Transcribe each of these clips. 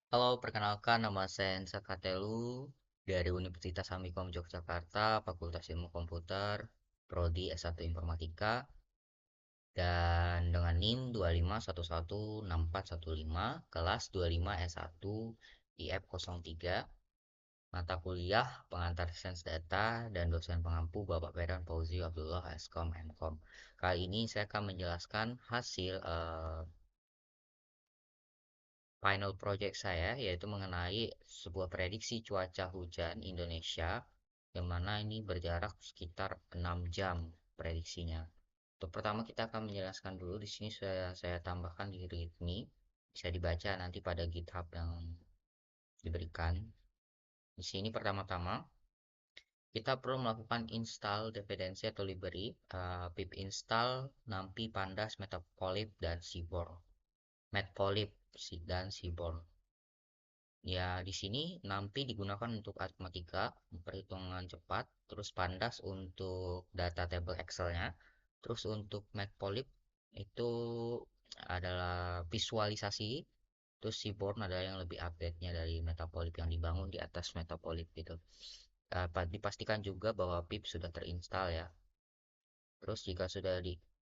Halo, perkenalkan nama saya Ensa Katelu dari Universitas Amikom Yogyakarta, Fakultas Ilmu Komputer, Prodi S1 Informatika, dan dengan NIM 2511641 kelas 25 S1 IF 03, mata kuliah pengantar sains data dan dosen pengampu Bapak Feran Fauzi Abdullah Eskom Mkom. Kali ini saya akan menjelaskan hasil final project saya yaitu mengenai sebuah prediksi cuaca hujan Indonesia yang mana ini berjarak sekitar 6 jam prediksinya. Untuk pertama kita akan menjelaskan dulu di sini saya tambahkan di README, bisa dibaca nanti pada GitHub yang diberikan. Di sini pertama-tama kita perlu melakukan install dependensi atau library pip install NumPy Pandas Matplotlib dan Seaborn. Matplotlib dan Seaborn. Ya, di sini NumPy digunakan untuk aritmatika, perhitungan cepat, terus Pandas untuk data table Excel-nya, terus untuk Matplotlib itu adalah visualisasi, terus Seaborn adalah yang lebih update-nya dari Matplotlib yang dibangun di atas Matplotlib gitu. Dipastikan juga bahwa pip sudah terinstall ya. Terus jika sudah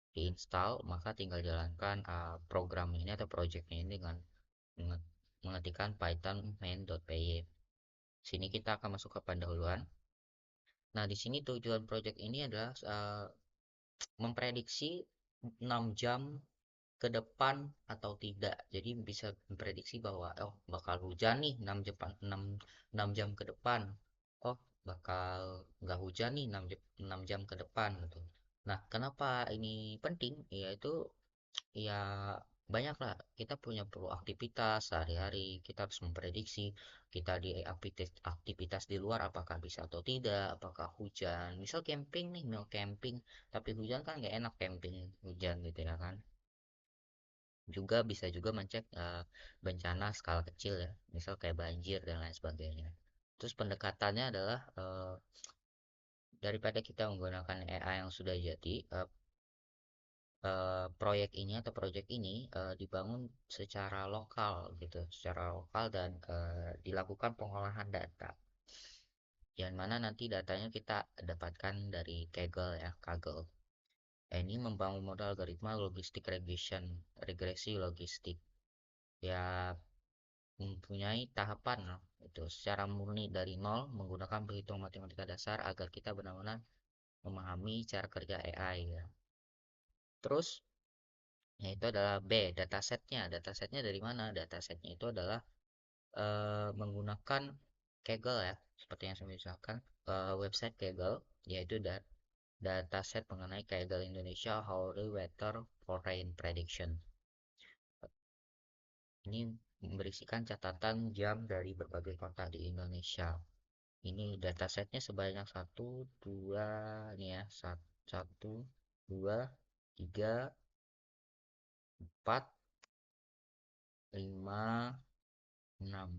diinstal, maka tinggal jalankan program ini atau project ini dengan mengetikkan python main.py. Sini kita akan masuk ke pendahuluan. Nah, di sini tujuan project ini adalah memprediksi 6 jam ke depan atau tidak. Jadi bisa memprediksi bahwa bakal hujan nih 6 jam ke depan. Oh, bakal nggak hujan nih 6 jam ke depan gitu. Nah, kenapa ini penting? Yaitu ya banyak lah, kita punya perlu aktivitas sehari-hari, kita harus memprediksi kita di aktivitas di luar apakah bisa atau tidak, apakah hujan, misal camping nih, mau camping tapi hujan kan nggak enak camping hujan gitu ya kan. Juga bisa juga mencek bencana skala kecil ya, misal kayak banjir dan lain sebagainya. Terus pendekatannya adalah daripada kita menggunakan AI yang sudah jadi, proyek ini atau project ini dibangun secara lokal gitu, secara lokal dan dilakukan pengolahan data. Yang mana nanti datanya kita dapatkan dari Kaggle ya, Kaggle. Ini membangun modal algoritma logistik regression, regresi logistik. Ya mempunyai tahapan itu secara murni dari nol menggunakan perhitungan matematika dasar agar kita benar-benar memahami cara kerja AI ya. Terus yaitu adalah B, datasetnya. Datasetnya dari mana? Datasetnya itu adalah menggunakan Kaggle ya, seperti yang saya misalkan website Kaggle, yaitu dataset mengenai Kaggle Indonesia Hourly Weather for Rain Prediction. Ini berisikan catatan jam dari berbagai kota di Indonesia. Ini datasetnya sebanyak satu, dua, nih ya, satu, dua, tiga, empat, lima, enam.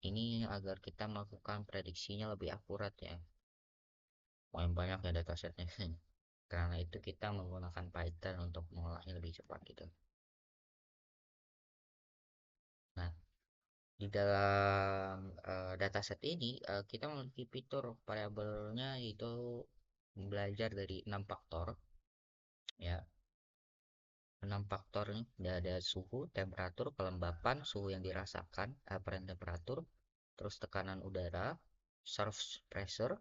Ini agar kita melakukan prediksinya lebih akurat ya. Paling banyak ya datasetnya. Karena itu kita menggunakan Python untuk mengolahnya lebih cepat gitu. Nah, di dalam dataset ini kita memiliki fitur variabelnya itu belajar dari 6 faktor ya. 6 faktor nih, ada suhu, temperatur, kelembapan, suhu yang dirasakan, apparent temperatur, terus tekanan udara, surface pressure,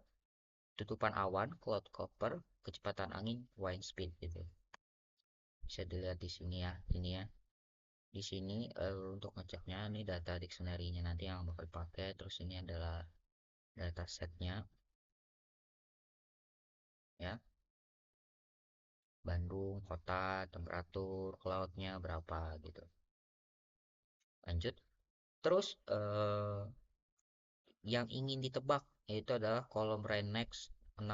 tutupan awan, cloud cover, kecepatan angin, wind speed gitu. Bisa dilihat di sini ya, ini ya. Di sini untuk ngeceknya ini data dictionary-nya nanti yang bakal pakai. Terus ini adalah data setnya ya. Bandung, kota, temperatur, cloud-nya berapa gitu. Lanjut. Terus yang ingin ditebak yaitu adalah kolom rain max 6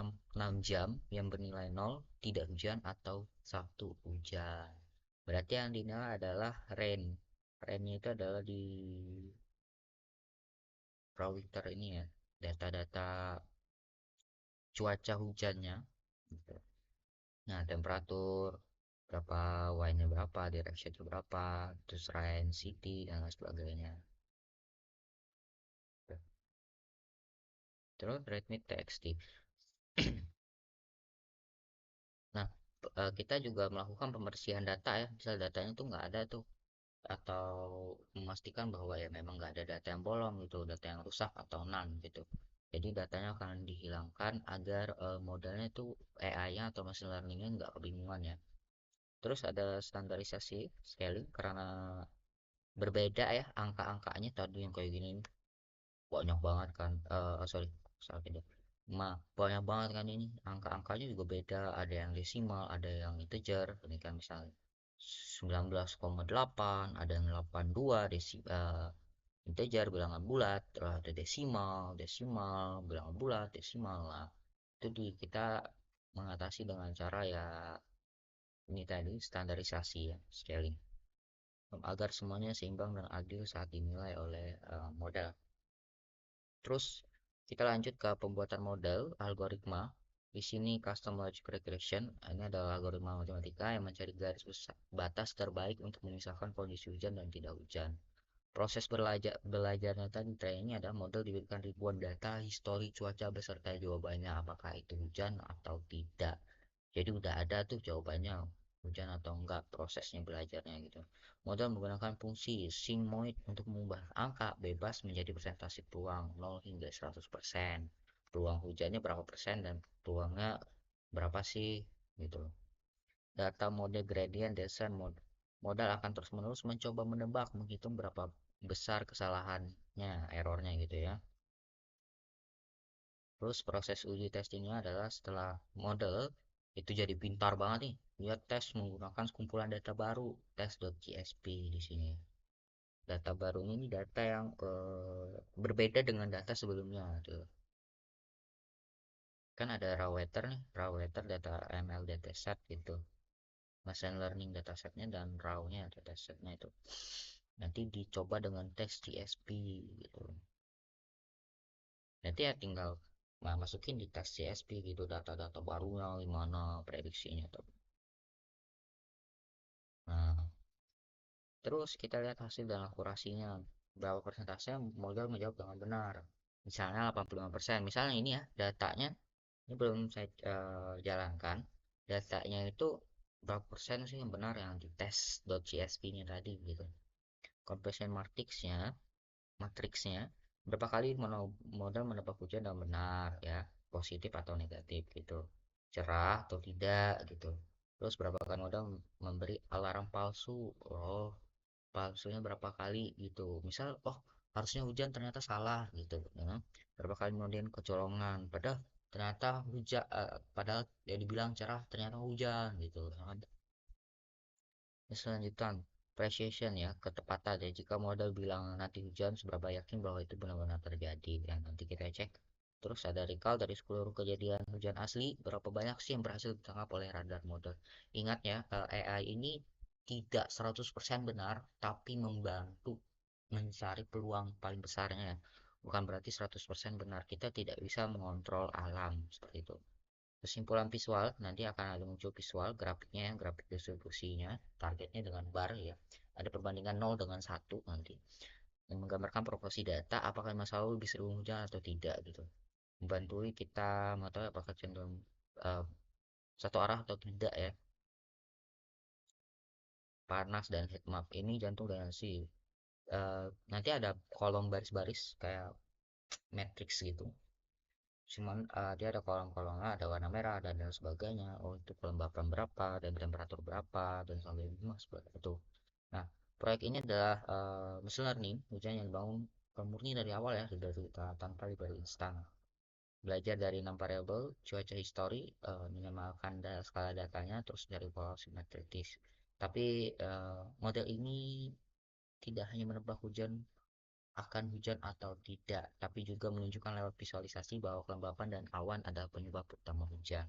jam yang bernilai 0, tidak hujan atau 1 hujan. Berarti yang dinilai adalah rain. Rainnya itu adalah di Prawiter ini ya, data-data cuaca hujannya gitu. Nah, temperatur berapa y-nya berapa, direction-nya berapa, terus range city dan lain sebagainya. Terus readme txt. Nah, kita juga melakukan pembersihan data ya, misal datanya tuh nggak ada tuh, atau memastikan bahwa ya memang nggak ada data yang bolong gitu, data yang rusak atau none gitu. Jadi datanya akan dihilangkan agar modelnya tuh AI-nya atau machine learning-nya nggak kebingungan ya. Terus ada standarisasi scaling karena berbeda ya angka-angkanya tadi yang kayak gini banyak banget kan, sorry salah beda. Banyak banget kan ini angka-angkanya juga beda, ada yang desimal ada yang integer, ini kan misalnya 19,8, ada yang 82 integer bilangan bulat, terus ada desimal desimal bilangan bulat desimal lah. Itu kita mengatasi dengan cara ya ini tadi standarisasi ya, scaling, agar semuanya seimbang dan adil saat dinilai oleh model. Terus kita lanjut ke pembuatan model algoritma. Di sini custom logic regression ini adalah algoritma matematika yang mencari garis batas terbaik untuk memisahkan kondisi hujan dan tidak hujan. Proses belajarnya tadi ini adalah model diberikan ribuan data histori cuaca beserta jawabannya apakah itu hujan atau tidak. Jadi udah ada tuh jawabannya hujan atau enggak, prosesnya belajarnya gitu. Model menggunakan fungsi sigmoid untuk mengubah angka bebas menjadi presentasi peluang 0 hingga 100%. Peluang hujannya berapa persen dan peluangnya berapa sih gitu. Data mode gradient descent modal akan terus-menerus mencoba menebak menghitung berapa besar kesalahannya, errornya gitu ya. Terus proses uji testingnya adalah setelah model itu jadi pintar banget nih, dia tes menggunakan kumpulan data baru, tes.csp di sini. Data baru ini data yang berbeda dengan data sebelumnya tuh. Kan ada raw weather data ML dataset gitu. Machine learning datasetnya dan raw-nya datasetnya itu. Nanti dicoba dengan tes CSP gitu. Nanti ya tinggal masukin di tes CSP gitu data-data barunya gimana prediksinya tuh. Nah, terus kita lihat hasil dan akurasinya. Berapa persentase model menjawab dengan benar. Misalnya 85%. Misalnya ini ya, datanya ini belum saya jalankan. Datanya itu berapa persen sih yang benar yang di tes.csp-nya tadi gitu. Confession matriksnya berapa kali modal menebak hujan dan benar ya, positif atau negatif gitu, cerah atau tidak gitu. Terus berapa kali modal memberi alarm palsu, oh palsunya berapa kali gitu, misal oh harusnya hujan ternyata salah gitu ya. Berapa kali kemudian kecolongan padahal ternyata hujan, padahal ya dibilang cerah ternyata hujan gitu. Selanjutnya, precision ya, ketepatan ya. Jika model bilang nanti hujan, seberapa yakin bahwa itu benar-benar terjadi. Ya, nanti kita cek. Terus ada recall dari 10 kejadian hujan asli, berapa banyak sih yang berhasil ditangkap oleh radar model. Ingat ya, AI ini tidak 100% benar, tapi membantu mencari peluang paling besarnya. Bukan berarti 100% benar. Kita tidak bisa mengontrol alam seperti itu. Kesimpulan visual, nanti akan ada muncul visual grafiknya, grafik distribusinya, targetnya dengan bar ya. Ada perbandingan 0 dengan 1 nanti. Yang menggambarkan proporsi data, apakah masa lalu lebih sering hujan atau tidak gitu. Membantu kita mengetahui apakah cenderung uh, satu arah atau tidak ya. Panas dan heat map ini jantung dan si nanti ada kolom baris-baris kayak matrix gitu. Cuman dia ada kolom-kolomnya, ada warna merah dan sebagainya. Oh itu kelembapan berapa dan temperatur berapa dan sampai seperti itu. Nah, proyek ini adalah machine learning hujan yang dibangun murni dari awal ya, dari tanpa library instan. Belajar dari 6 variabel cuaca histori, minimalkan skala datanya, terus dari pola simetris. Tapi model ini tidak hanya menebak akan hujan atau tidak, tapi juga menunjukkan lewat visualisasi bahwa kelembapan dan awan adalah penyebab utama hujan.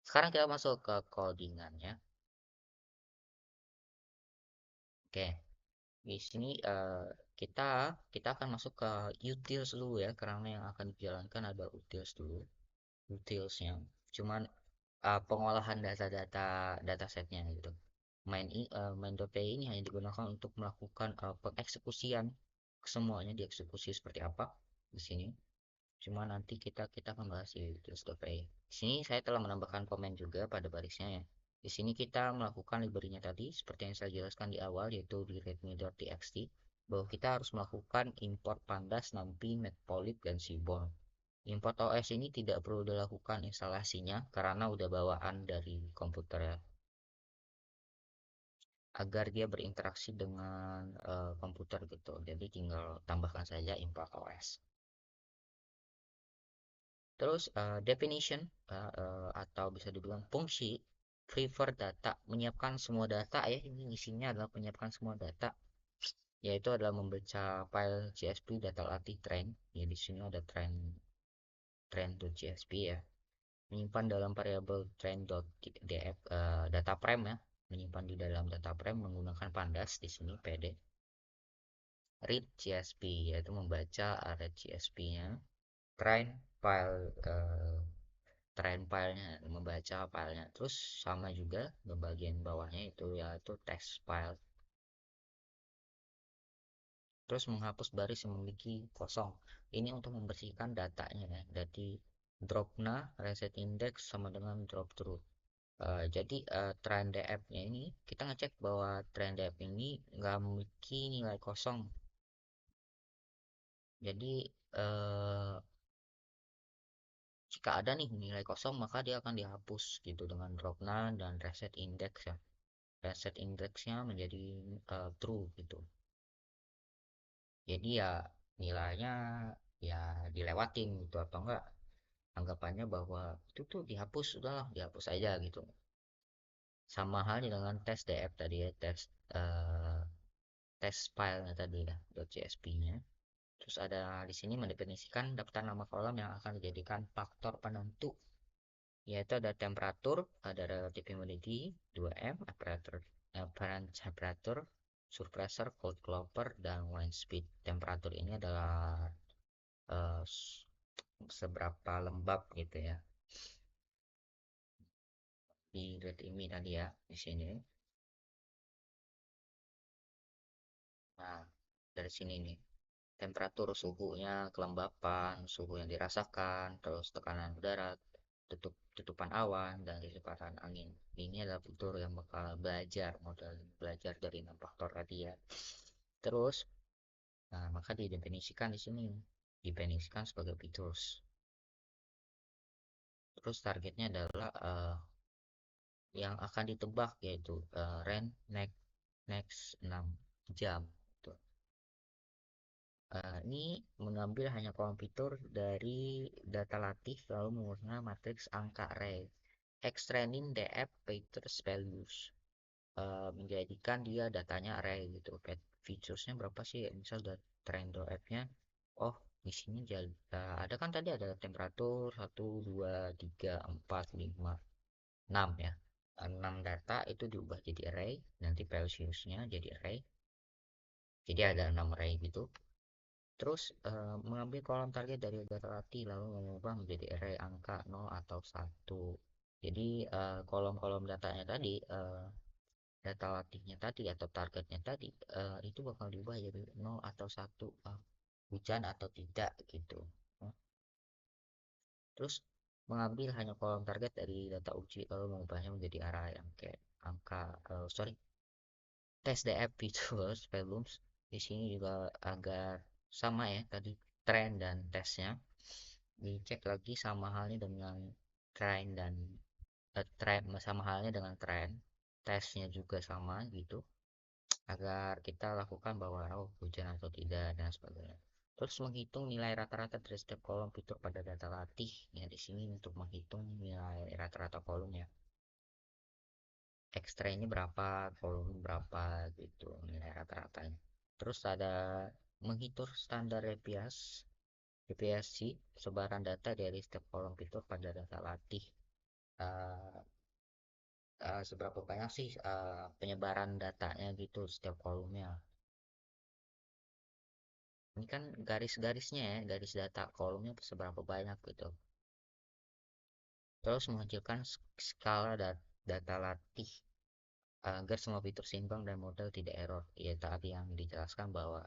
Sekarang kita masuk ke codingannya. Oke, di sini kita kita akan masuk ke utils dulu ya, karena yang akan dijalankan adalah utils dulu, utilsnya. Cuman pengolahan datasetnya gitu. Main.py ini hanya digunakan untuk melakukan pengeksekusian, semuanya dieksekusi seperti apa di sini. Cuma nanti kita akan bahas di details.py. Di sini saya telah menambahkan komen juga pada barisnya ya. Di sini kita melakukan library-nya tadi seperti yang saya jelaskan di awal, yaitu di readme.txt, bahwa kita harus melakukan import pandas, numpy, matplotlib, dan seaborn. Import OS ini tidak perlu dilakukan instalasinya karena udah bawaan dari komputer ya, agar dia berinteraksi dengan komputer gitu. Jadi tinggal tambahkan saja import OS. Terus definition atau bisa dibilang fungsi prefer data, menyiapkan semua data ya. Ini isinya adalah menyiapkan semua data, yaitu adalah membaca file CSV data latih train. Ya di sini ada train.csv ya. Menyimpan dalam variabel train.df data frame ya. Menyimpan di dalam data frame menggunakan pandas di sini PD. Read CSV yaitu membaca read CSV-nya. Train file train filenya, membaca filenya. Terus sama juga di bagian bawahnya itu yaitu text file. Terus menghapus baris yang memiliki kosong. Ini untuk membersihkan datanya ya. Jadi dropna reset index sama dengan drop truth. Jadi trend DF-nya ini kita ngecek bahwa trend DF ini nggak memiliki nilai kosong. Jadi jika ada nih nilai kosong maka dia akan dihapus gitu dengan dropna dan reset index ya. Reset indexnya menjadi true gitu. Jadi ya nilainya ya dilewatin gitu atau enggak anggapannya bahwa itu tuh dihapus, udahlah dihapus aja gitu. Sama halnya dengan tes DF tadi ya, eh, tes filenya tadi ya .csv-nya. Terus ada di sini mendefinisikan daftar nama kolom yang akan dijadikan faktor penentu, yaitu ada temperatur, ada relative humidity 2M, apparent temperature, surface pressure, cold clover, dan wind speed. Temperatur ini adalah eh, seberapa lembab gitu ya di red ini tadi ya di sini. Nah, dari sini nih temperatur, suhunya, kelembapan, suhu yang dirasakan, terus tekanan udara, tutupan awan, dan kecepatan angin. Ini adalah fitur yang bakal modal belajar dari 6 faktor tadi ya. Terus, nah, maka didefinisikan di sini, definisikan sebagai fitur. Terus targetnya adalah yang akan ditebak yaitu rent next 6 jam. Tuh. Ini mengambil hanya kolom fitur dari data latih lalu menggunakan matriks angka array. Extraining df features values, menjadikan dia datanya array gitu. Featuresnya berapa sih? Misal trend f nya, oh di sini ada kan tadi ada temperatur 1 2 3 4 5 6 ya. 6 data itu diubah jadi array, nanti Celsiusnya jadi array, jadi ada 6 array gitu. Terus mengambil kolom target dari data latih lalu mengubah menjadi array angka 0 atau 1. Jadi kolom-kolom datanya tadi, data latihnya tadi atau targetnya tadi, itu bakal diubah jadi 0 atau 1, hujan atau tidak gitu. Terus mengambil hanya kolom target dari data uji lalu mengubahnya menjadi array yang kayak angka, sorry, tes DF features volumes. Di sini juga agar sama ya tadi tren dan tesnya dicek lagi sama halnya dengan tren dan tren sama halnya dengan tren tesnya juga sama gitu, agar kita lakukan bahwa oh hujan atau tidak dan sebagainya. Terus menghitung nilai rata-rata dari setiap kolom fitur pada data latih ya. Di sini untuk menghitung nilai rata-rata kolomnya, ekstra ini berapa, kolom berapa gitu nilai rata-ratanya. Terus ada menghitung standar repiasi sebaran data dari setiap kolom fitur pada data latih. Uh, Seberapa banyak sih penyebaran datanya gitu setiap kolomnya. Ini kan garis-garisnya ya, garis data kolomnya seberapa banyak gitu. Terus mengecilkan skala data latih agar semua fitur seimbang dan model tidak error. Ya, tadi yang dijelaskan bahwa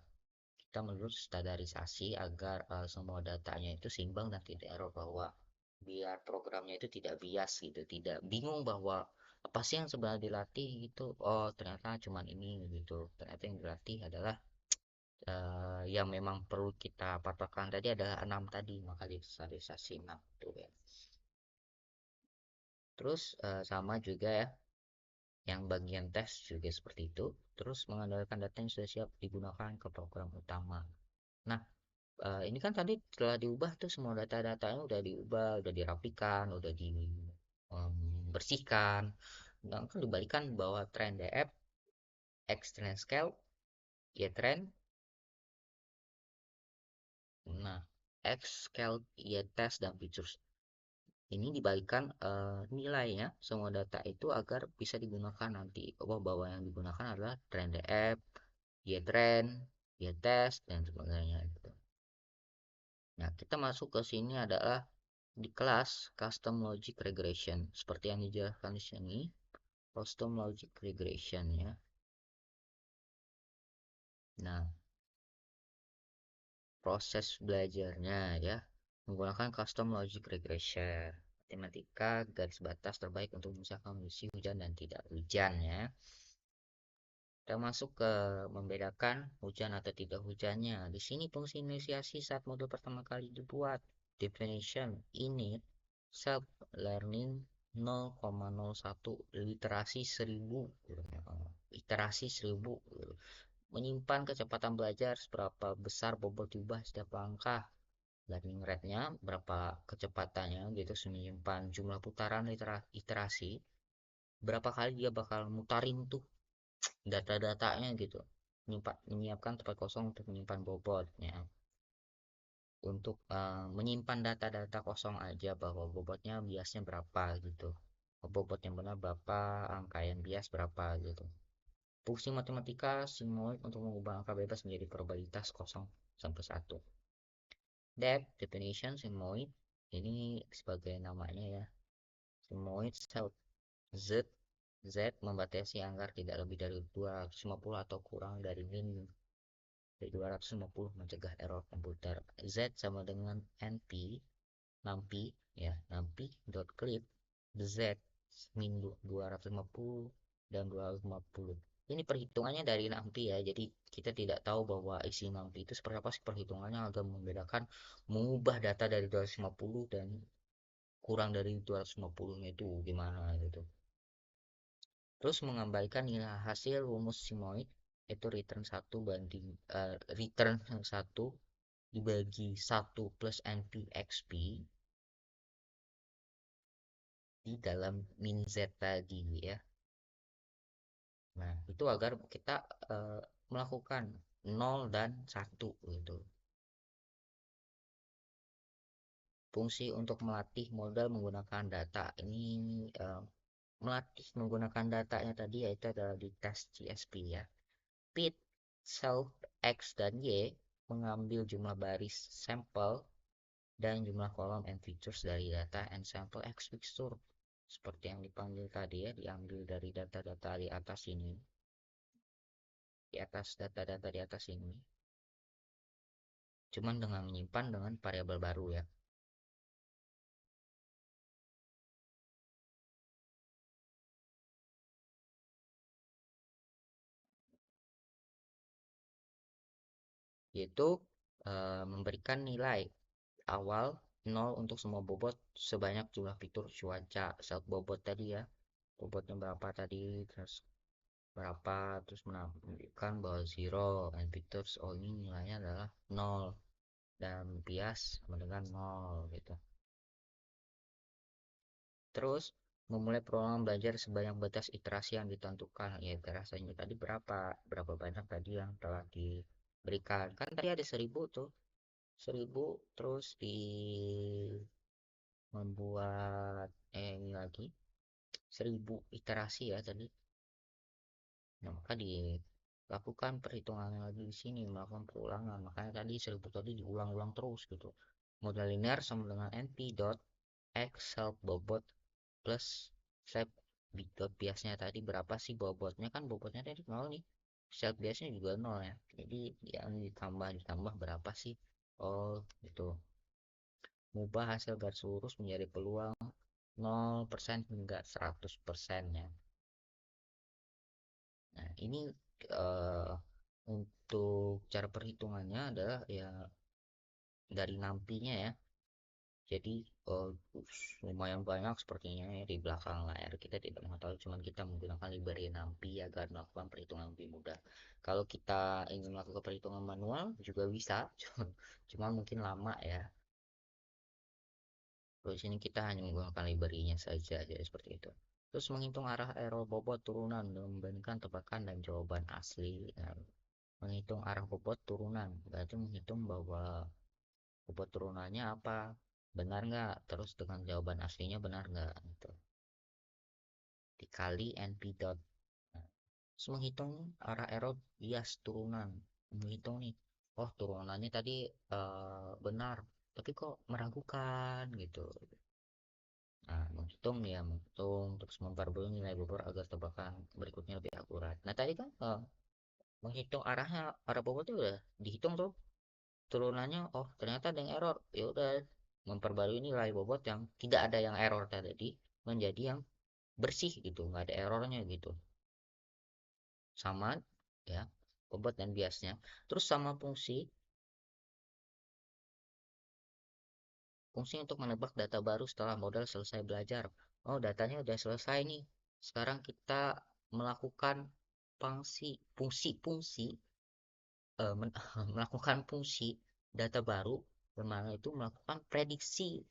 kita menurut standarisasi agar semua datanya itu seimbang dan tidak error, bahwa biar programnya itu tidak bias gitu, tidak bingung bahwa apa sih yang sebenarnya dilatih gitu. Oh, ternyata cuman ini gitu. Ternyata yang dilatih adalah yang memang perlu kita patokan tadi adalah 6 tadi, maka standarisasi 6 tuh ya. Terus sama juga ya, yang bagian tes juga seperti itu. Terus mengandalkan data yang sudah siap digunakan ke program utama. Nah, ini kan tadi setelah diubah tuh semua data-datanya udah diubah, udah dirapikan, udah dibersihkan. Nah, kan dibalikan bahwa trend DF, X trend scale, Y trend. Nah, X scale, Y test dan features. Ini dibalikan nilainya semua data itu agar bisa digunakan nanti. Bahwa yang digunakan adalah trend DF, Y trend, Y test dan sebagainya gitu. Nah, kita masuk ke sini adalah di kelas custom logic regression. Seperti yang dijelaskan di sini, custom logic regression ya. Nah, proses belajarnya ya menggunakan custom logic regression. Matematika garis batas terbaik untuk memisahkan kondisi hujan dan tidak hujan ya. Kita masuk ke membedakan hujan atau tidak hujannya. Di sini fungsi inisiasi saat modul pertama kali dibuat. Definition init self learning 0,01 literasi 1000 iterasi 1000 menyimpan kecepatan belajar seberapa besar bobot diubah setiap langkah, learning rate-nya berapa kecepatannya gitu, menyimpan jumlah putaran iterasi berapa kali dia bakal mutarin tuh data-datanya gitu, menyiapkan tempat kosong untuk menyimpan bobotnya, untuk menyimpan data-data kosong aja bahwa bobotnya biasnya berapa gitu, bobot yang benar berapa, angka yang bias berapa gitu. Fungsi matematika simoid untuk mengubah angka bebas menjadi probabilitas 0 sampai 1. Depth definition simoid ini sebagai namanya ya, simoid self z z membatasi agar tidak lebih dari 250 atau kurang dari min dari 250, mencegah error komputer. Z sama dengan np numpy ya, numpy.clip z min 250 dan 250. Ini perhitungannya dari numpy ya, jadi kita tidak tahu bahwa isi numpy itu seperti apa sih perhitungannya agar membedakan mengubah data dari 250 dan kurang dari 250 itu gimana gitu. Terus mengembalikan nilai hasil rumus simoid itu return 1 banding return 1 dibagi 1 plus npxp di dalam min z tadi ya. Nah, itu agar kita melakukan 0 dan 1 gitu. Fungsi untuk melatih modal menggunakan data ini, melatih menggunakan datanya tadi yaitu adalah di tes CSP ya. Pit, self, X, dan Y mengambil jumlah baris sampel dan jumlah kolom and features dari data and sample X fixture seperti yang dipanggil tadi ya, diambil dari data-data di atas ini, di atas data-data di atas ini, cuman dengan menyimpan dengan variabel baru ya. Yaitu memberikan nilai awal 0 untuk semua bobot sebanyak jumlah fitur cuaca saat bobot tadi ya, bobotnya berapa tadi, terus berapa, terus menunjukkan bahwa zero and features, oh ini nilainya adalah 0 dan bias sama dengan 0 gitu. Terus memulai program belajar sebanyak batas iterasi yang ditentukan, ya iterasinya tadi berapa banyak tadi yang telah diberikan, kan tadi ada 1000 tuh, 1000 terus di membuat ini lagi 1000 iterasi ya tadi. Nah, maka dilakukan perhitungan lagi di sini, melakukan perulangan, makanya tadi 1000 tadi diulang-ulang terus gitu. Modal linear sama dengan np dot X self bobot plus self biasnya tadi berapa sih bobotnya, kan bobotnya tadi 0 nih, self biasnya juga 0 ya, jadi yang ditambah berapa sih. Oh itu, mubah hasil garis lurus menjadi peluang 0% hingga 100% ya. Nah ini eh, untuk cara perhitungannya adalah ya dari nampinya ya. Jadi lumayan banyak sepertinya ya di belakang layar kita tidak mengetahui, cuman kita menggunakan library NumPy agar melakukan perhitungan lebih mudah. Kalau kita ingin melakukan perhitungan manual juga bisa, cuman mungkin lama ya. Terus sini kita hanya menggunakan library-nya saja, jadi seperti itu. Terus menghitung arah error bobot turunan dan membandingkan tebakan dan jawaban asli. Nah, menghitung arah bobot turunan berarti menghitung bahwa bobot turunannya apa, benar nggak, terus dengan jawaban aslinya benar nggak gitu, dikali NP dot. Nah, terus menghitung arah error bias turunan, menghitung nih, oh turunannya tadi benar tapi kok meragukan gitu. Nah menghitung ya, menghitung terus memperbarui nilai bobot agar tebakan berikutnya lebih akurat. Nah tadi kan menghitung arah bobotnya udah dihitung tuh, turunannya oh ternyata ada yang error, ya udah memperbarui nilai bobot yang tidak ada yang error tadi menjadi yang bersih gitu, nggak ada errornya gitu, sama ya bobot dan biasnya. Terus sama fungsi untuk menebak data baru setelah model selesai belajar. Oh datanya udah selesai nih, sekarang kita melakukan fungsi melakukan fungsi data baru, bagaimana itu melakukan prediksi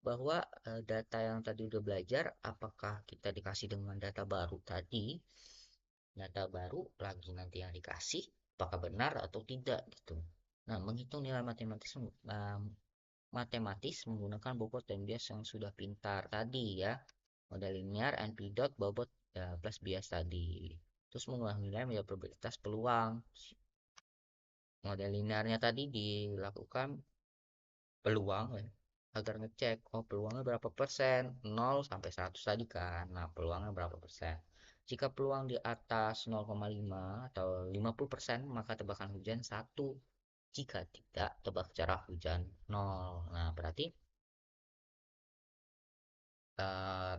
bahwa data yang tadi udah belajar apakah kita dikasih dengan data baru tadi, data baru lagi nanti yang dikasih apakah benar atau tidak gitu. Nah menghitung nilai matematis menggunakan bobot dan bias yang sudah pintar tadi ya, model linear NP dot bobot ya, plus bias tadi, terus mengubah nilai menjadi probabilitas peluang. Model linearnya tadi dilakukan peluang ya, agar ngecek oh peluangnya berapa persen, 0 sampai 100 tadi kan. Nah peluangnya berapa persen, jika peluang di atas 0,5 atau 50% maka tebakan hujan 1, jika tidak tebak cerah hujan 0. Nah berarti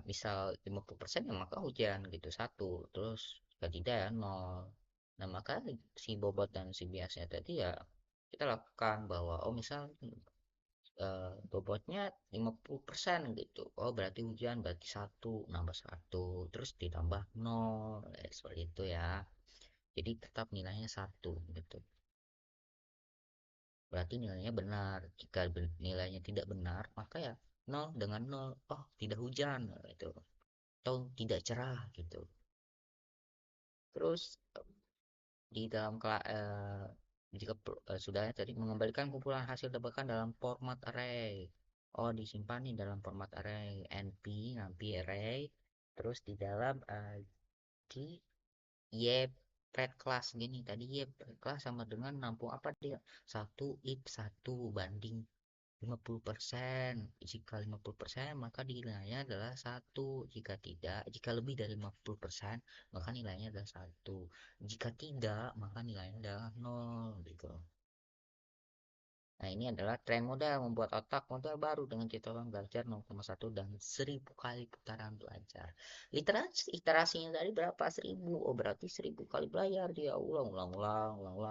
misal 50% ya maka hujan gitu 1, terus jika tidak ya 0. Nah maka si bobot dan si biasnya tadi ya kita lakukan bahwa oh misal bobotnya 50% gitu, oh berarti hujan berarti 1, nambah 1 terus ditambah 0 seperti itu ya, jadi tetap nilainya 1 gitu, berarti nilainya benar. Jika nilainya tidak benar maka ya 0 dengan 0, oh tidak hujan gitu, atau tidak cerah gitu. Terus di dalam jika sudahnya tadi mengembalikan kumpulan hasil tebakan dalam format array. Oh disimpan nih dalam format array np nanti array, terus di dalam di y pred class gini tadi, y pred class sama dengan nampung apa dia, satu if satu banding 50%. Jika 50% maka nilainya adalah 1. Jika tidak, jika lebih dari 50% maka nilainya adalah 1. Jika tidak, maka nilainya adalah 0 gitu. Nah, ini adalah tren modal membuat otak modal baru dengan citaran belajar 0,1 dan 1000 kali putaran belajar. Iterasinya tadi berapa? 1000. Oh, berarti 1000 kali belajar dia ulang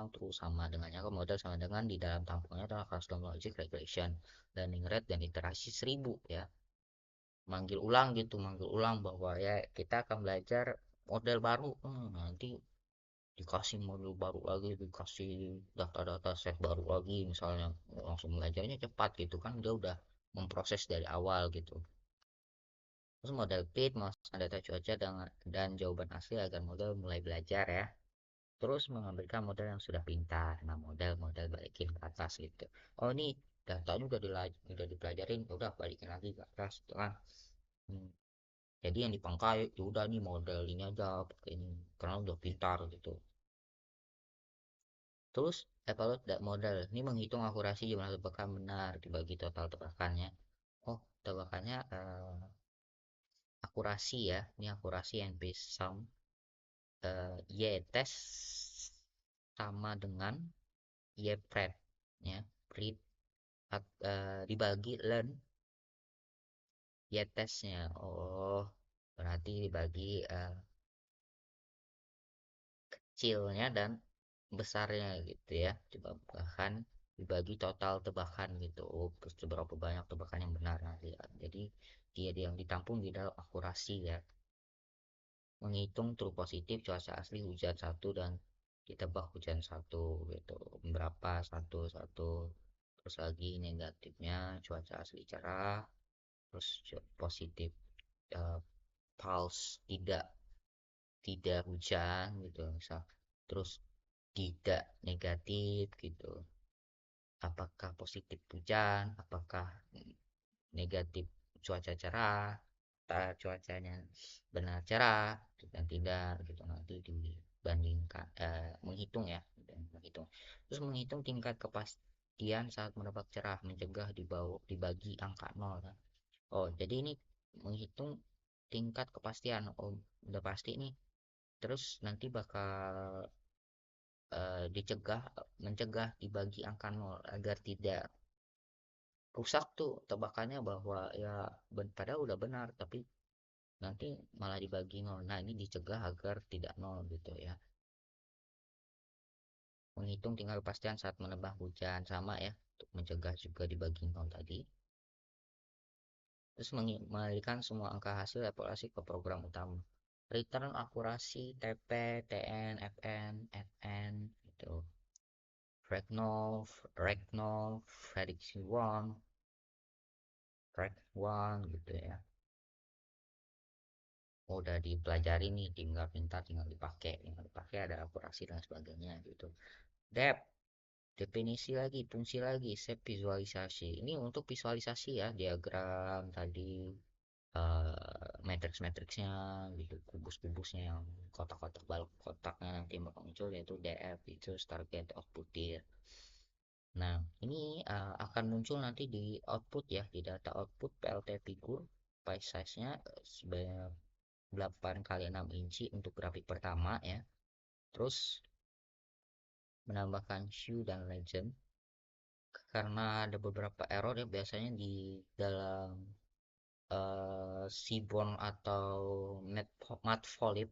terus, sama dengannya modal sama dengan di dalam tampangnya adalah custom logic regression, learning rate dan iterasi 1000 ya. Manggil ulang bahwa ya kita akan belajar model baru. Nanti dikasih modul baru lagi, dikasih data-data set baru lagi misalnya, langsung belajarnya cepat gitu kan, dia udah memproses dari awal gitu. Terus model fit memasukkan data cuaca dan jawaban asli agar model mulai belajar ya. Terus mengambilkan model yang sudah pintar, nah model balikin ke atas gitu. Oh ini datanya udah dipelajarin, udah balikin lagi ke atas gitu kan. Hmm. Jadi yang dipangkai ya udah nih model ini aja pakai ini karena udah pintar gitu. Terus evaluate that model. Ini menghitung akurasi jumlah tebakan benar dibagi total tebakannya. Oh, tebakannya akurasi ya. Ini akurasi yang base sum y test sama dengan y pred ya. Pred dibagi learn y testnya. Oh, berarti dibagi kecilnya dan besarnya gitu ya. Coba bahkan dibagi total tebakan gitu. Oh, terus berapa banyak tebakan yang benar nanti ya. Jadi dia yang ditampung di dalam akurasi ya. Menghitung true positif cuaca asli hujan satu dan ditebak hujan satu gitu. Berapa satu satu. Terus lagi negatifnya cuaca asli cerah. Terus positif uh, pulse tidak hujan gitu misal. Terus tidak negatif gitu, apakah positif hujan, apakah negatif cuaca cerah, cuacanya benar cerah dan tidak gitu, nanti dibandingkan menghitung ya, menghitung, terus menghitung tingkat kepastian saat menebak cerah mencegah dibagi angka nol kan. Oh jadi ini menghitung tingkat kepastian, oh udah pasti nih, terus nanti bakal mencegah dibagi angka nol agar tidak rusak tuh tebakannya, bahwa ya padahal udah benar tapi nanti malah dibagi nol. Nah ini dicegah agar tidak nol gitu ya. Menghitung tinggal kepastian saat menebak hujan sama ya, untuk mencegah juga dibagi nol tadi. Terus mengalihkan semua angka hasil evaluasi ke program utama. Return akurasi TP, TN, FN, FN gitu. Ragnar, Ragnar, prediksi one, track one gitu ya. Oh, udah dipelajari nih, tinggal dipakai ada akurasi dan sebagainya gitu. Depth, definisi lagi, fungsi lagi, shape visualisasi. Ini untuk visualisasi ya, diagram tadi, matriks-matriksnya gitu, kubus-kubusnya yang kotak-kotak balok kotaknya nanti bakal muncul, yaitu DF itu target output dir. Nah, ini akan muncul nanti di output ya, di data output PLT figur, pie size-nya sebanyak 8 kali 6 inci untuk grafik pertama ya. Terus menambahkan hue dan legend karena ada beberapa error ya biasanya di dalam Seaborn atau Matplotlib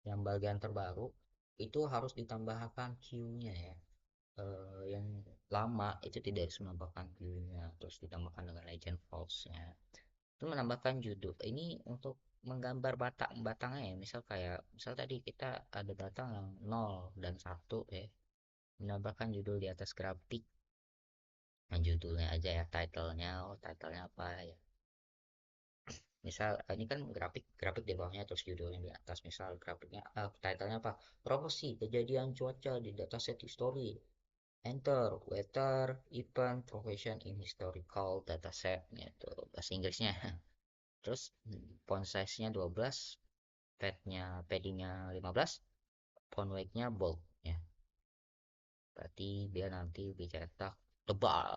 yang bagian terbaru itu harus ditambahkan hue-nya ya. Yang lama itu tidak harus menambahkan hue-nya, terus ditambahkan dengan legend false-nya. Itu menambahkan judul ini untuk menggambar batangnya ya, misal tadi kita ada batang yang 0 dan 1 ya, menambahkan judul di atas grafik. Nah, judulnya aja ya, titlenya apa ya, misal ini kan grafik grafik di bawahnya terus judulnya di atas, misal grafiknya titlenya apa, promosi kejadian cuaca di dataset history, enter weather event profession in historical dataset gitu bahasa Inggrisnya. Terus font size-nya 12, paddingnya 15, font weight-nya bold ya. Berarti dia nanti dicetak tebal.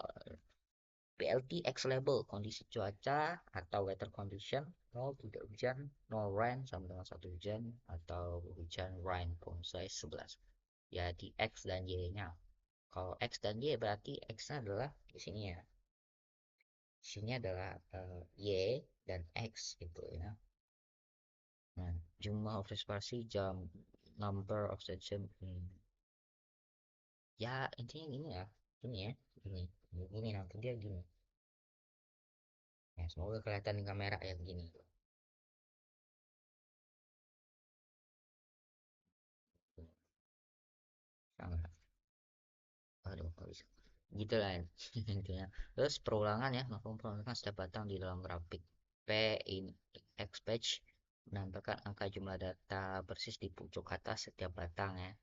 PLT X label kondisi cuaca atau weather condition 0 tidak hujan, 0 rain sama dengan 1 hujan, atau hujan rain font size 11. Ya di X dan Y-nya. Kalau X dan Y berarti X-nya adalah di sini ya. Di sini adalah Y dan X gitu ya. Nah, jumlah observasi jam, number of session, ya intinya gini ya, gini ya, gini, gini nanti dia gini. Ya, semoga kelihatan di kamera ya begini. Sangat, aduh, nggak bisa. Gitu lah intinya. Terus perulangan ya, melakukan perulangan setiap batang di dalam grafik. P in X page menambahkan angka jumlah data persis di pucuk atas setiap batang ya.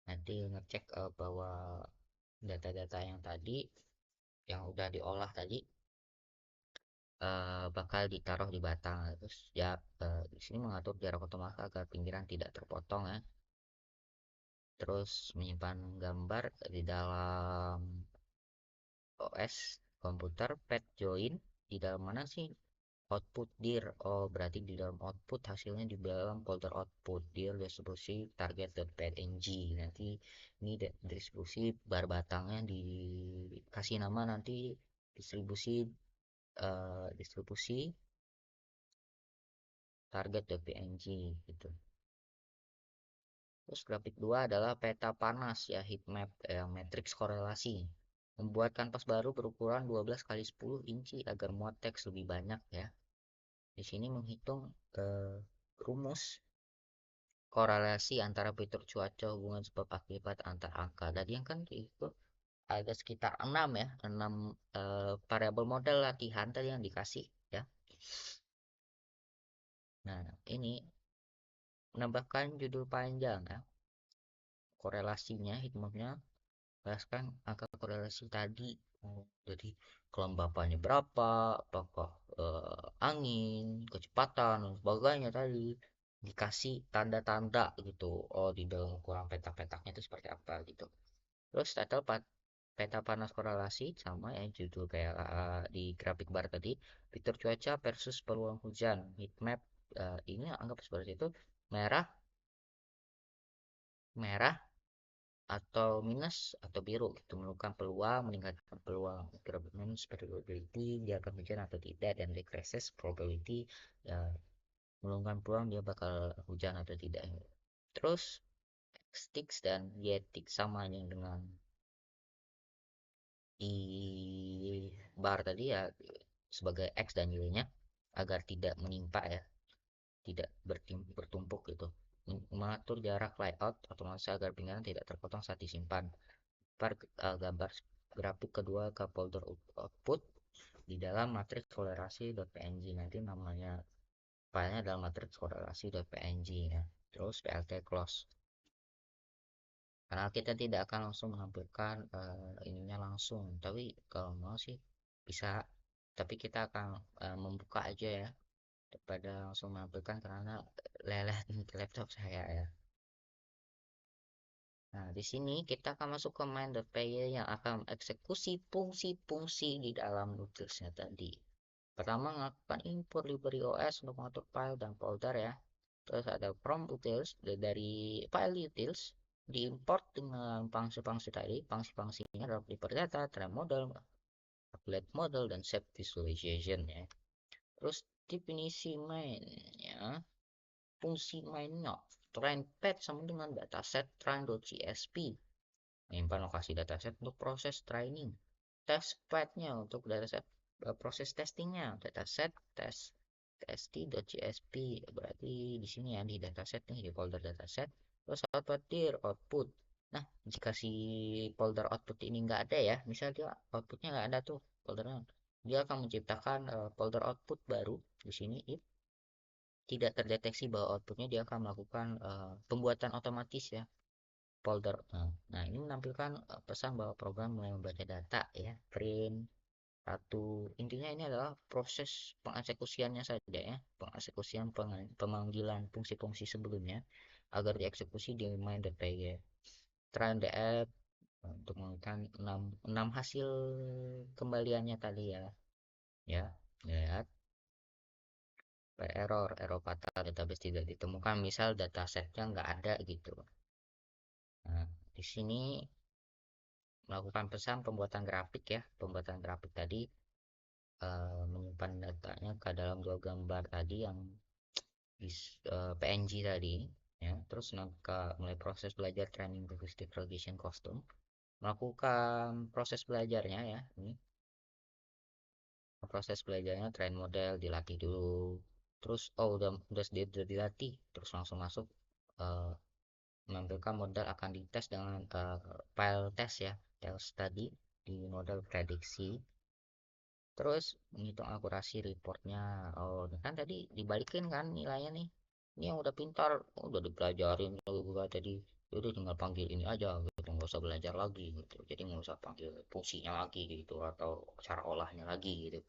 Nanti ngecek bahwa data-data yang tadi yang udah diolah tadi bakal ditaruh di batang. Terus ya di sini mengatur jarak otomatis agar pinggiran tidak terpotong ya. Terus menyimpan gambar di dalam OS komputer pad join di dalam mana sih output dir? Oh, berarti di dalam output hasilnya di dalam folder output dir distribusi target.png. Nanti ini distribusi bar batangnya dikasih nama nanti distribusi distribusi target.png gitu. Terus grafik 2 adalah peta panas ya, heat map, matriks korelasi. Membuat kanvas baru berukuran 12 kali 10 inci agar muat teks lebih banyak ya. Di sini menghitung rumus korelasi antara fitur cuaca, hubungan sebab akibat antar angka. Tadi yang kan itu ada sekitar 6 ya, 6 variabel model latihan tadi yang dikasih ya. Nah, ini menambahkan judul panjang ya. Korelasinya, hikmahnya, berdasarkan angka korelasi tadi. Jadi kelembapannya berapa, apakah angin, kecepatan dan sebagainya tadi dikasih tanda-tanda gitu. Oh, di dalam ukuran petak-petaknya itu seperti apa gitu. Terus title peta panas korelasi sama ya judul kayak di grafik bar tadi, fitur cuaca versus peluang hujan, heat map. Ini anggap seperti itu, merah merah atau minus atau biru gitu, menentukan peluang, meningkatkan peluang, minus probability dia akan hujan atau tidak, dan decreases probability ya, menurunkan peluang dia bakal hujan atau tidak. Terus sticks dan yetik sama yang dengan di bar tadi ya, sebagai X dan Y-nya agar tidak menimpa ya, tidak bertumpuk gitu. Mengatur jarak layout otomatis agar pinggiran tidak terpotong saat disimpan. Gambar grafik kedua ke folder output di dalam matriks korelasi.png. Nanti namanya filenya adalah matriks korelasi.png ya. Terus plt close, karena kita tidak akan langsung menampilkan ininya langsung, tapi kalau mau sih bisa, tapi kita akan membuka aja ya daripada langsung menampilkan karena lelet di laptop saya ya. Nah, di sini kita akan masuk ke main.py yang akan eksekusi fungsi-fungsi di dalam utilsnya tadi. Pertama, melakukan import library OS untuk mengatur file dan folder ya. Terus ada from utils, dari file utils diimport dengan fungsi-fungsi tadi. Fungsi-fungsinya adalah prepare data, train model, calculate model, dan shape visualization ya. Terus definisi main ya. Fungsi mainnya train pad sama dengan dataset train.csv, menyimpan lokasi dataset untuk proses training. Test padnya untuk dataset proses testingnya, dataset test tst.csv, berarti di sini ya, di dataset nih, di folder dataset. Terus output dir output. Nah, jika si folder output ini nggak ada ya, misalnya dia outputnya nggak ada tuh foldernya, dia akan menciptakan folder output baru di sini if tidak terdeteksi bahwa outputnya, dia akan melakukan pembuatan otomatis ya folder. Nah, ini menampilkan pesan bahwa program mulai membaca data ya, print satu. Intinya ini adalah proses pengeksekusiannya saja ya, pengeksekusian pemanggilan fungsi-fungsi sebelumnya agar dieksekusi di main.py. Try the app untuk menggunakan 6 hasil kembaliannya tadi ya. Ya, lihat error fatal, database tidak ditemukan, misal datasetnya nggak ada gitu. Nah, di sini melakukan pesan pembuatan grafik ya, pembuatan grafik tadi menyimpan datanya ke dalam dua gambar tadi yang di PNG tadi ya. Terus mulai proses belajar training linguistic regression custom, melakukan proses belajarnya ya. Ini proses belajarnya, train model dilatih dulu, terus udah dilatih, terus langsung masuk uh, menampilkan model akan dites dengan file test ya, test tadi di model prediksi. Terus menghitung akurasi reportnya. Oh, kan tadi dibalikin kan nilainya nih, ini yang udah pintar, udah dipelajarin juga tadi, udah tinggal panggil ini aja gitu, nggak usah belajar lagi gitu, jadi nggak usah panggil fungsinya lagi gitu atau cara olahnya lagi gitu,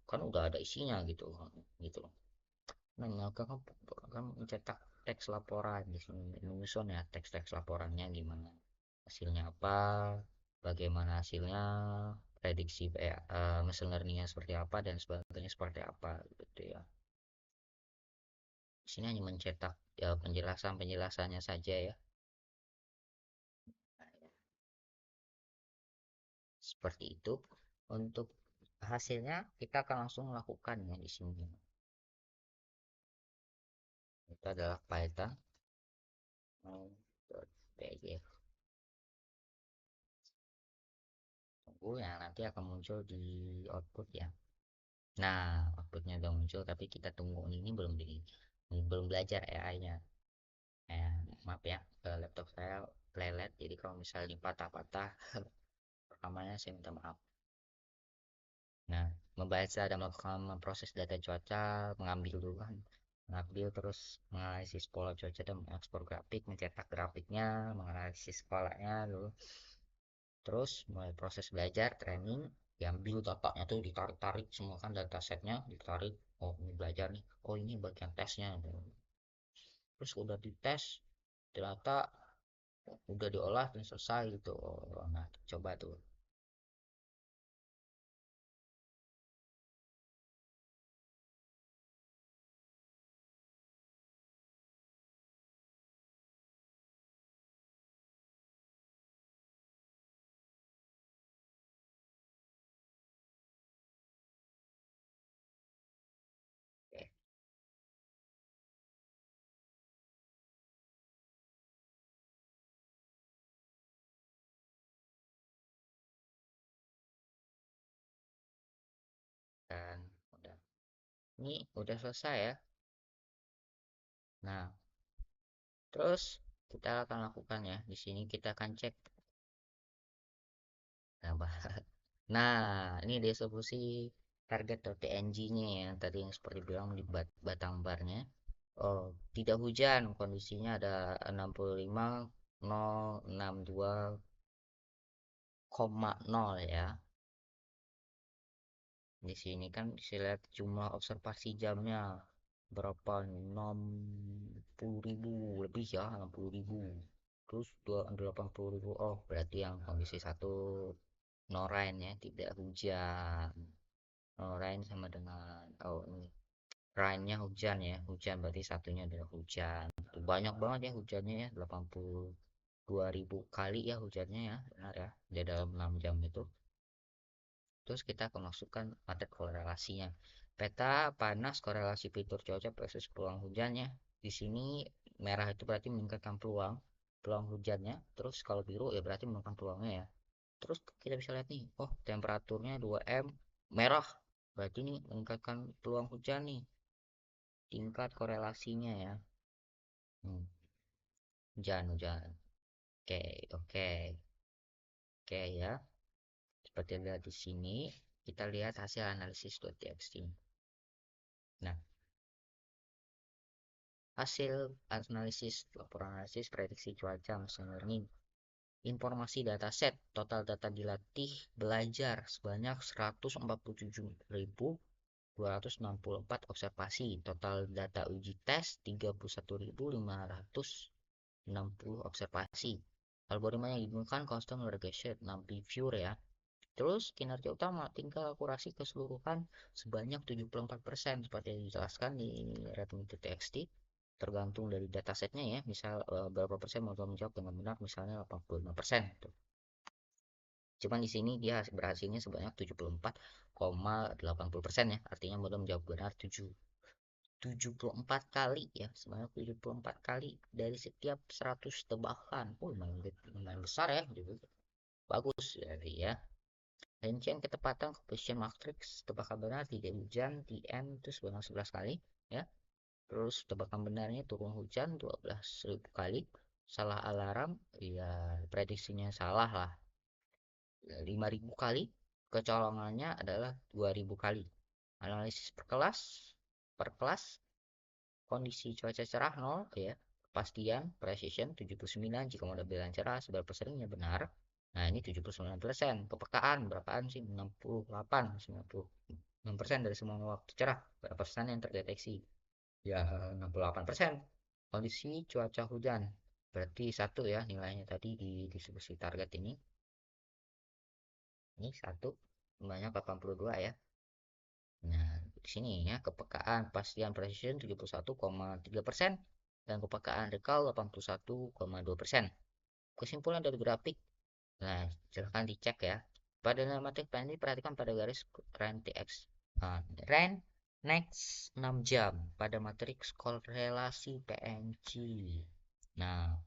kan udah ada isinya gitu gitu. Nah, kan mencetak teks laporan di sini, menyusun ya teks-teks laporannya gimana, hasilnya apa, bagaimana hasilnya, prediksi kayak machine learningnya seperti apa dan sebagainya seperti apa gitu ya. Di sini hanya mencetak ya, penjelasannya saja ya. Seperti itu. Untuk hasilnya kita akan langsung lakukan ya di sini. Itu adalah Python .py. Tunggu ya, nanti akan muncul di output ya. Nah, outputnya udah muncul, tapi kita tunggu ini belum belajar AI-nya. Maaf ya, laptop saya lelet, jadi kalau misalnya patah-patah, rekamannya saya minta maaf. Nah, membaca dan melakukan proses data cuaca, mengambil dulu kan, mengambil terus menganalisis pola cuaca dan mengekspor grafik, mencetak grafiknya, menganalisis polanya dulu. Terus mulai proses belajar, training, diambil datanya tuh ditarik-tarik semua kan data setnya ditarik. Oh ini belajar nih, oh ini bagian tesnya. Terus udah dites, ternyata udah diolah dan selesai gitu. Oh, nah coba tuh. Oke, dan udah. Ini udah selesai ya. Nah, terus kita akan lakukan ya. Di sini kita akan cek. Nah, nah ini distribusi target.png-nya ya. Tadi yang seperti bilang di batang barnya. Oh, tidak hujan. Kondisinya ada 65.062,0 ya. Di sini kan saya lihat jumlah observasi jamnya berapa nih? 60.000 lebih ya, 60.000. Terus 80.000. Oh, berarti yang kondisi satu no rain ya, tidak hujan. No rain sama dengan oh ini rainnya hujan ya, hujan berarti satunya adalah hujan. Tuh, banyak banget ya hujannya ya, 82.000 kali ya hujannya ya, benar ya. Di dalam 6 jam itu. Terus kita akan masukkan pada korelasinya. Peta panas korelasi fitur cuaca versus peluang hujannya. Di sini merah itu berarti meningkatkan peluang peluang hujannya. Terus kalau biru ya berarti menurunkan peluangnya ya. Terus kita bisa lihat nih, oh temperaturnya 2M merah. Berarti ini meningkatkan peluang hujan nih. Tingkat korelasinya ya. Hmm, hujan. Oke, oke. Oke ya. Seperti yang lihat di sini, kita lihat hasil analisis.txt. Nah, hasil analisis laporan analisis prediksi cuaca machine learning. Informasi dataset total data dilatih belajar sebanyak 147.264 observasi. Total data uji tes 31.560 observasi. Algoritma yang digunakan custom regression 6 viewer ya. Terus kinerja utama tingkat akurasi keseluruhan sebanyak 74% seperti yang dijelaskan di Redmi.txt tergantung dari datasetnya ya, misal berapa persen mau menjawab dengan benar, misalnya 85% tuh. Cuman di sini dia berhasilnya sebanyak 74,80% ya, artinya modal menjawab benar 74 kali ya, sebanyak 74 kali dari setiap 100 tebakan. Oh, lumayan besar ya, gitu. Bagus jadi ya. Rincian ketepatan composition matrix tebakan benar tidak hujan TN itu sebanyak 11 kali ya. Terus tebakan benarnya turun hujan 12.000 kali. Salah alarm ya prediksinya salah lah 5.000 kali. Kecolongannya adalah 2.000 kali. Analisis per kelas kondisi cuaca cerah 0 ya. Kepastian precision 79 jika model bilang cerah seberapa seringnya benar. Nah, ini 79%. Kepekaan berapaan sih? 68, 96% dari semua waktu cerah. Berapa persen yang terdeteksi? Ya, 68%. Kondisi cuaca hujan. Berarti satu ya nilainya tadi di distribusi target ini. Ini satu banyak 82 ya. Nah, di sini ya kepekaan pastian precision 71,3% dan kepekaan recall 81,2%. Kesimpulan dari grafik. Nah, silahkan dicek ya. Pada nematik PNG perhatikan pada garis RAN TX. Nah, RAN next 6 jam pada matriks korelasi PNG. Nah,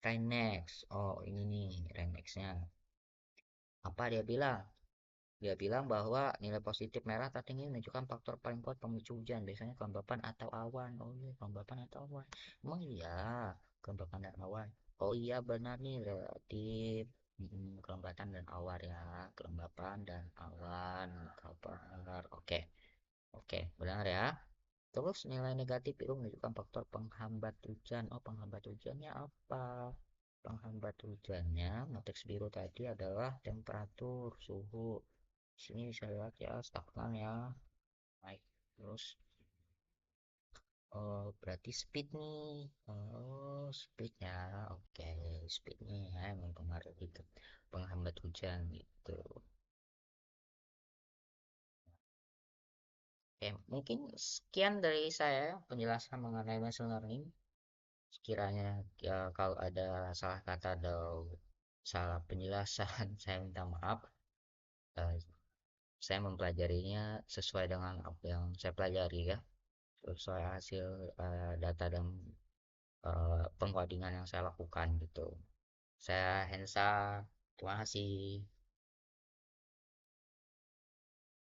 RAN next. Oh, ini nih RAN next-nya. Apa dia bilang? Dia bilang bahwa nilai positif merah tertinggi menunjukkan faktor paling kuat pemicu hujan, biasanya kelembapan atau awan. Oh iya, kelembapan atau awan. Emang iya, kelembapan dan awan. Oh iya, benar nih, relatif. Kelembatan dan awan ya, kelembapan dan awan. Kabar. Oke, oke, benar ya. Terus nilai negatif itu menunjukkan faktor penghambat hujan. Oh, penghambat hujannya apa? Penghambat hujannya, matriks biru tadi adalah temperatur, suhu. Sini bisa lihat ya, stagnan ya, naik terus. Oh, berarti speed nih. Oh, speednya, oke, speednya ya, yang mempengaruhi ke penghambat hujan gitu. Oke, mungkin sekian dari saya penjelasan mengenai machine learning. Sekiranya ya, kalau ada salah kata atau salah penjelasan, saya minta maaf. Eh, saya mempelajarinya sesuai dengan apa yang saya pelajari ya, sesuai hasil data dan pengkodingan yang saya lakukan gitu. Saya Hensa, terima kasih.